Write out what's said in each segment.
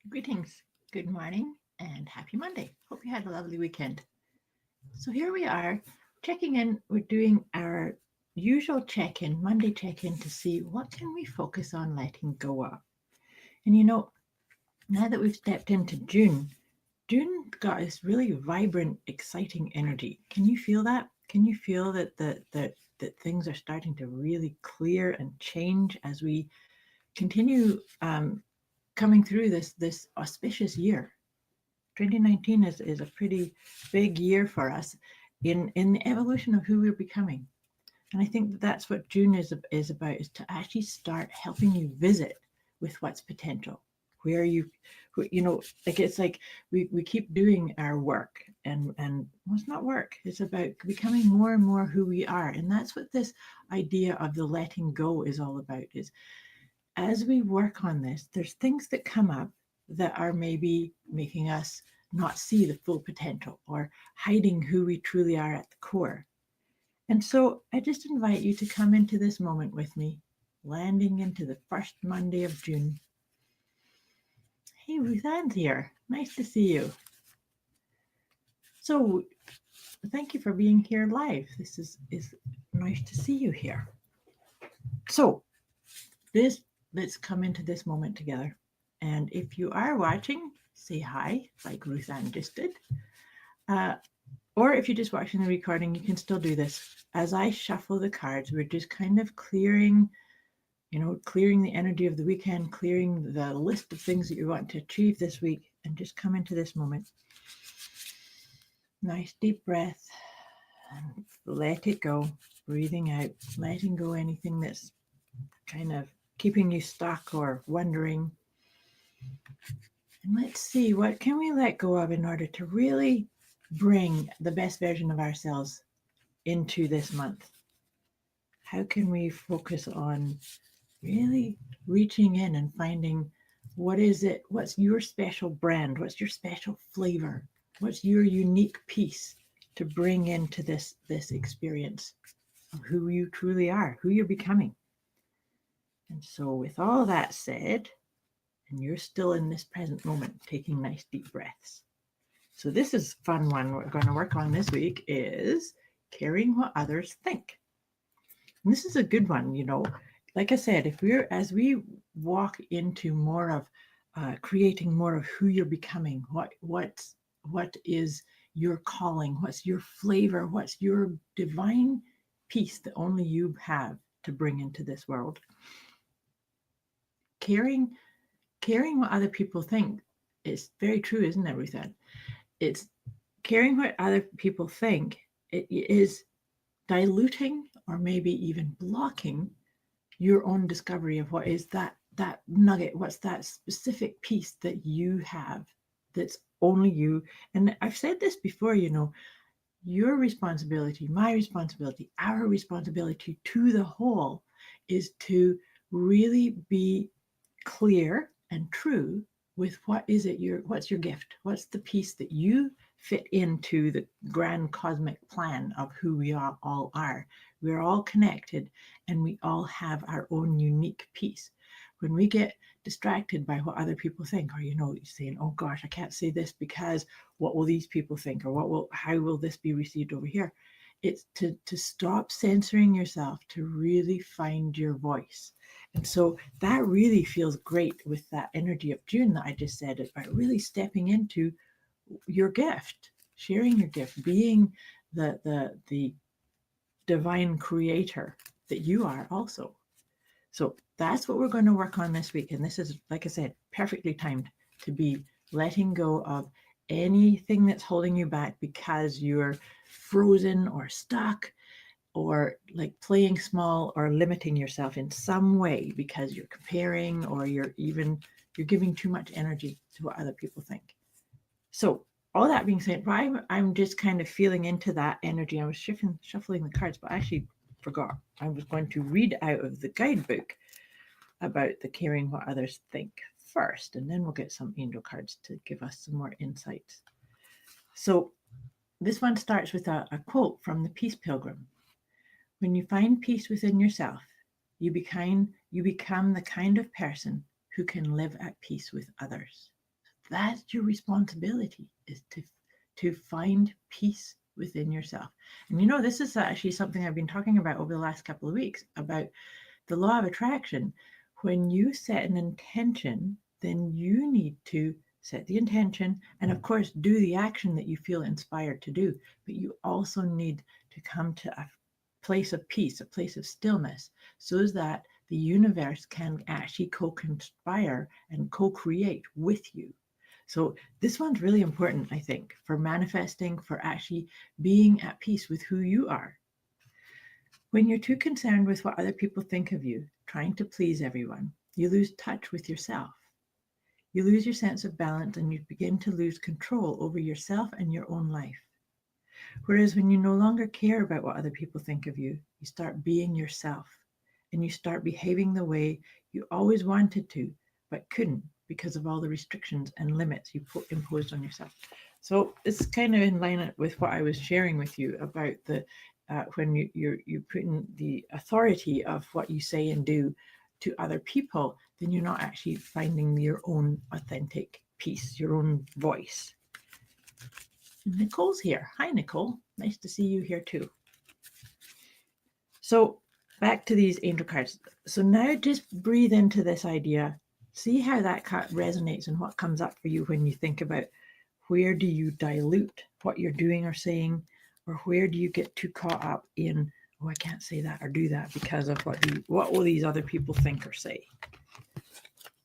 Greetings, good morning, and happy Monday. Hope you had a lovely weekend. So here we are checking in. We're doing our usual check-in, Monday check-in to see what can we focus on letting go of. And now that we've stepped into June, June got this really vibrant, exciting energy. Can you feel that? Can you feel that things are starting to really clear and change as we continue coming through this auspicious year? 2019 is a pretty big year for us in the evolution of who we're becoming. And I think that's what June is about, is to actually start helping you visit with what's potential. Where like it's like we keep doing our work and well, it's not work. It's about becoming more and more who we are. And that's what this idea of the letting go is all about, is as we work on this, there's things that come up that are maybe making us not see the full potential or hiding who we truly are at the core. And so I just invite you to come into this moment with me, landing into the first Monday of June. Hey, Ruthan's here. Nice to see you. So thank you for being here live. This is nice to see you here. So this let's come into this moment together. And if you are watching, say hi, like Ruthann just did. Uh, or if you're just watching the recording, you can still do this. As I shuffle the cards, we're just kind of clearing the energy of the weekend, clearing the list of things that you want to achieve this week, and just come into this moment. Nice deep breath and let it go. Breathing out, letting go anything that's kind of keeping you stuck or wondering. And let's see, what can we let go of in order to really bring the best version of ourselves into this month? How can we focus on really reaching in and finding what's your special brand, what's your special flavor, what's your unique piece to bring into this experience of who you truly are, who you're becoming. And so with all that said, and you're still in this present moment, taking nice deep breaths. So this is a fun one we're going to work on this week, is caring what others think. And this is a good one, like I said, as we walk into more of creating more of who you're becoming, what is your calling, what's your flavor, what's your divine piece that only you have to bring into this world. Caring what other people think is very true, isn't it, Ruthann? It's caring what other people think. It is diluting or maybe even blocking your own discovery of what is that nugget, what's that specific piece that you have that's only you. And I've said this before, your responsibility, my responsibility, our responsibility to the whole is to really be clear and true with what's your gift, what's the piece that you fit into the grand cosmic plan of who we all are. We're all connected and we all have our own unique piece. When we get distracted by what other people think, or saying, oh gosh, I can't say this because what will these people think, or how will this be received over here? It's to stop censoring yourself, to really find your voice. And so that really feels great with that energy of June that I just said, about really stepping into your gift, sharing your gift, being the divine creator that you are also. So that's what we're going to work on this week. And this is, like I said, perfectly timed to be letting go of anything that's holding you back because you're frozen or stuck, or like playing small or limiting yourself in some way because you're comparing, or you're giving too much energy to what other people think. So all that being said, I'm just kind of feeling into that energy. I was shuffling the cards, but I actually forgot. I was going to read out of the guidebook about the caring what others think first, and then we'll get some angel cards to give us some more insights. So this one starts with a quote from the Peace Pilgrim. When you find peace within yourself, you become the kind of person who can live at peace with others. That's your responsibility, is to find peace within yourself. And this is actually something I've been talking about over the last couple of weeks about the law of attraction. When you set an intention, then you need to set the intention and, of course, do the action that you feel inspired to do. But you also need to come to a place of peace, a place of stillness, so that the universe can actually co-conspire and co-create with you. So this one's really important, I think, for manifesting, for actually being at peace with who you are. When you're too concerned with what other people think of you, trying to please everyone, you lose touch with yourself. You lose your sense of balance and you begin to lose control over yourself and your own life. Whereas when you no longer care about what other people think of you, you start being yourself and you start behaving the way you always wanted to, but couldn't because of all the restrictions and limits you imposed on yourself. So it's kind of in line with what I was sharing with you about the when you're putting the authority of what you say and do to other people, then you're not actually finding your own authentic peace, your own voice. Nicole's here. Hi, Nicole. Nice to see you here too. So back to these angel cards. So now just breathe into this idea. See how that card resonates and what comes up for you when you think about where do you dilute what you're doing or saying, or where do you get too caught up in, oh, I can't say that or do that because of what will these other people think or say.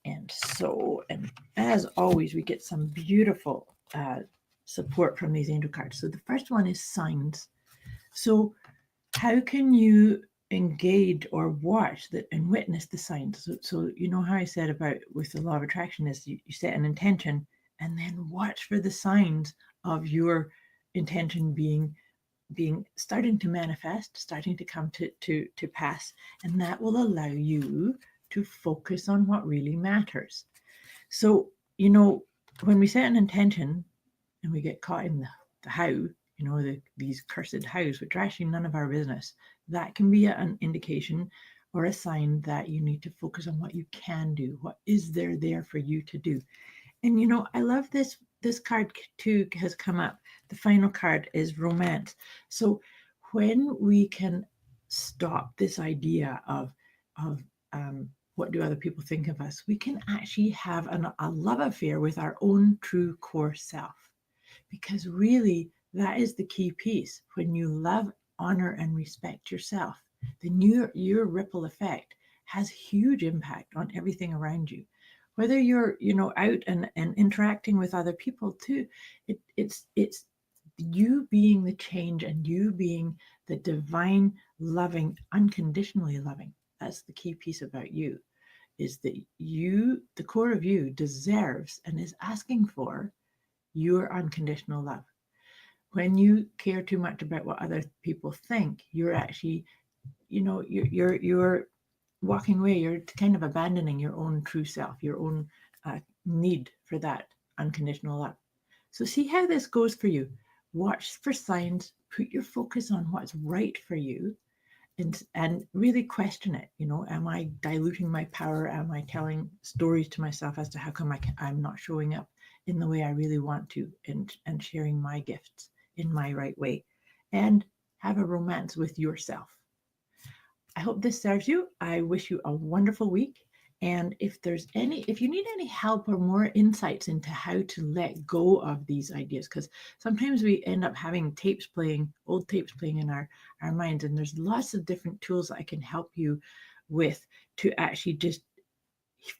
And as always, we get some beautiful support from these angel cards. So the first one is signs. So how can you engage or watch that and witness the signs? So you know how I said about with the law of attraction is you set an intention and then watch for the signs of your intention being starting to manifest, starting to come to pass, and that will allow you to focus on what really matters. So when we set an intention and we get caught in the how, these cursed hows, which are actually none of our business, that can be an indication or a sign that you need to focus on what you can do. What is there for you to do? And I love this card too has come up. The final card is romance. So when we can stop this idea of what do other people think of us, we can actually have a love affair with our own true core self. Because really, that is the key piece. When you love, honor, and respect yourself, then your ripple effect has huge impact on everything around you. Whether you're out and interacting with other people too, it's you being the change and you being the divine, loving, unconditionally loving. That's the key piece about you, is that you, the core of you, deserves and is asking for your unconditional love. When you care too much about what other people think, you're actually, you're walking away. You're kind of abandoning your own true self, your own need for that unconditional love. So see how this goes for you. Watch for signs. Put your focus on what's right for you, and really question it. Am I diluting my power? Am I telling stories to myself as to how come I'm not showing up in the way I really want to, and sharing my gifts in my right way, and have a romance with yourself. I hope this serves you. I wish you a wonderful week. And if you need any help or more insights into how to let go of these ideas, because sometimes we end up having old tapes playing in our minds, and there's lots of different tools that I can help you with to actually just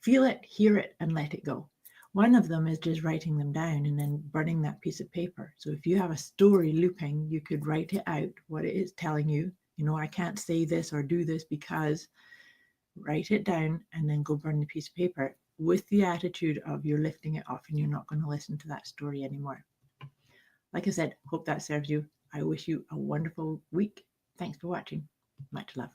feel it, hear it, and let it go. One of them is just writing them down and then burning that piece of paper. So if you have a story looping, you could write it out, what it is telling you. I can't say this or do this because, write it down and then go burn the piece of paper with the attitude of you're lifting it off and you're not going to listen to that story anymore. Like I said, hope that serves you. I wish you a wonderful week. Thanks for watching. Much love.